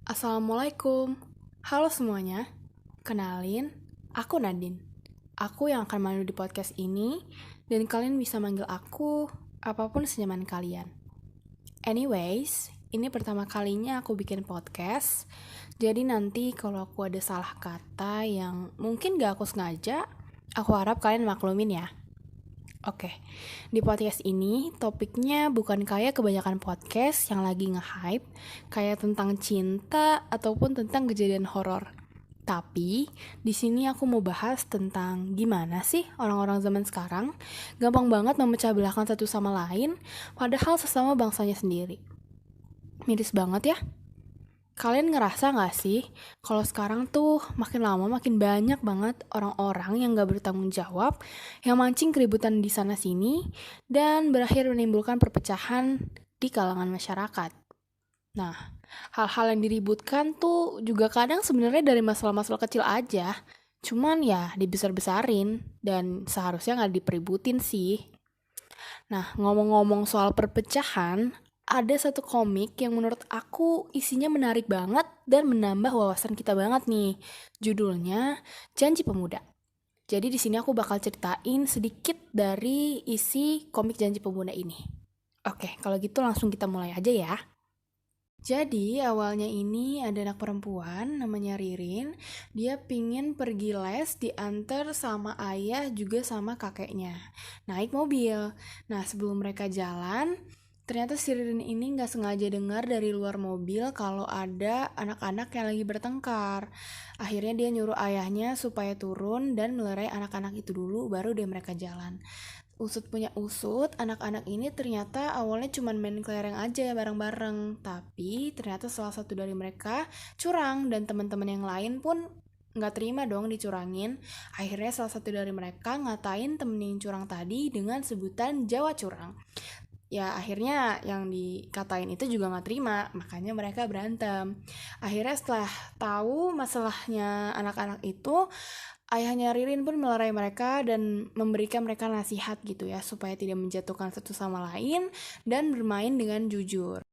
Assalamualaikum. Halo semuanya. Kenalin, aku Nadine. Aku yang akan mandu di podcast ini, dan kalian bisa manggil aku apapun senyaman kalian. Anyways, ini pertama kalinya aku bikin podcast. Jadi nanti kalau aku ada salah kata yang mungkin gak aku sengaja, aku harap kalian maklumin ya. Oke, di podcast ini topiknya bukan kayak kebanyakan podcast yang lagi nge-hype, kayak tentang cinta ataupun tentang kejadian horor. Tapi di sini aku mau bahas tentang gimana sih orang-orang zaman sekarang gampang banget memecah belahkan satu sama lain, padahal sesama bangsanya sendiri. Miris banget ya. Kalian ngerasa gak sih kalau sekarang tuh makin lama makin banyak banget orang-orang yang gak bertanggung jawab, yang mancing keributan di sana sini, dan berakhir menimbulkan perpecahan di kalangan masyarakat. Nah, hal-hal yang diributkan tuh juga kadang sebenarnya dari masalah-masalah kecil aja, cuman ya dibesar-besarin, dan seharusnya gak dipeributin sih. Nah, ngomong-ngomong soal perpecahan, ada satu komik yang menurut aku isinya menarik banget dan menambah wawasan kita banget nih. Judulnya Janji Pemuda. Jadi di sini aku bakal ceritain sedikit dari isi komik Janji Pemuda ini. Oke, kalau gitu langsung kita mulai aja ya. Jadi awalnya ini ada anak perempuan namanya Ririn. Dia pingin pergi les diantar sama ayah juga sama kakeknya. Naik mobil. Nah sebelum mereka jalan, ternyata si Ririn ini gak sengaja dengar dari luar mobil kalau ada anak-anak yang lagi bertengkar. Akhirnya dia nyuruh ayahnya supaya turun dan melerai anak-anak itu dulu baru deh mereka jalan. Usut punya usut, anak-anak ini ternyata awalnya cuma main kelereng aja bareng-bareng. Tapi ternyata salah satu dari mereka curang dan teman-teman yang lain pun nggak terima dong dicurangin. Akhirnya salah satu dari mereka ngatain temen yang curang tadi dengan sebutan Jawa curang. Ya akhirnya yang dikatain itu juga gak terima, makanya mereka berantem. Akhirnya setelah tahu masalahnya anak-anak itu, ayahnya Ririn pun melerai mereka dan memberikan mereka nasihat gitu ya, supaya tidak menjatuhkan satu sama lain dan bermain dengan jujur.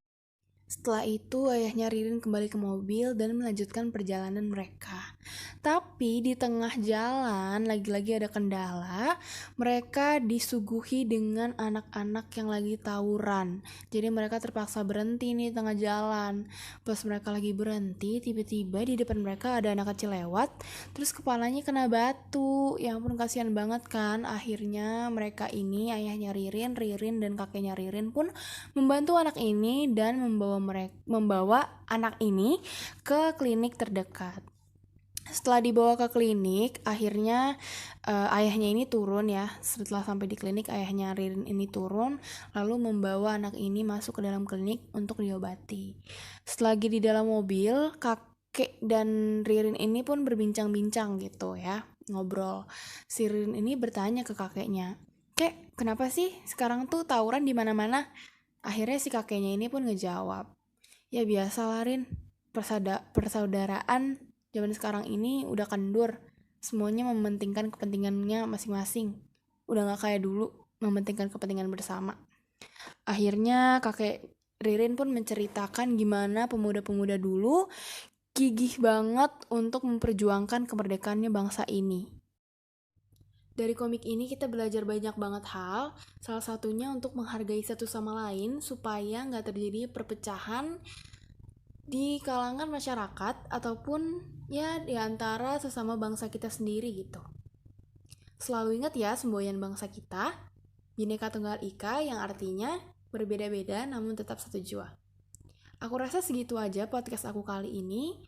Setelah itu ayahnya Ririn kembali ke mobil dan melanjutkan perjalanan mereka. Tapi di tengah jalan lagi-lagi ada kendala. Mereka disuguhi dengan anak-anak yang lagi tawuran. Jadi mereka terpaksa berhenti nih tengah jalan. Pas mereka lagi berhenti, tiba-tiba di depan mereka ada anak kecil lewat. Terus kepalanya kena batu. Ya ampun kasihan banget kan. Akhirnya mereka ini ayahnya Ririn dan kakeknya Ririn pun membantu anak ini dan membawa anak ini ke klinik terdekat. Setelah dibawa ke klinik, akhirnya ayahnya ini turun ya. Setelah sampai di klinik, ayahnya Ririn ini turun, lalu membawa anak ini masuk ke dalam klinik untuk diobati. Setelah lagi di dalam mobil, kakek dan Ririn ini pun berbincang-bincang gitu ya, ngobrol. Si Ririn ini bertanya ke kakeknya, "Kek, kenapa sih sekarang tuh tawuran di mana-mana?" Akhirnya si kakeknya ini pun ngejawab, "Ya biasa lah Rin, persaudaraan zaman sekarang ini udah kendur. Semuanya mementingkan kepentingannya masing-masing. Udah gak kayak dulu, mementingkan kepentingan bersama." Akhirnya kakek Ririn pun menceritakan gimana pemuda-pemuda dulu gigih banget untuk memperjuangkan kemerdekaannya bangsa ini. Dari komik ini kita belajar banyak banget hal, salah satunya untuk menghargai satu sama lain supaya nggak terjadi perpecahan di kalangan masyarakat ataupun ya di antara sesama bangsa kita sendiri gitu. Selalu ingat ya semboyan bangsa kita, Bhinneka Tunggal Ika yang artinya berbeda-beda namun tetap satu jua. Aku rasa segitu aja podcast aku kali ini.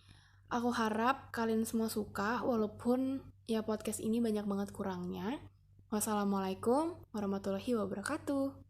Aku harap kalian semua suka walaupun ya podcast ini banyak banget kurangnya. Wassalamualaikum warahmatullahi wabarakatuh.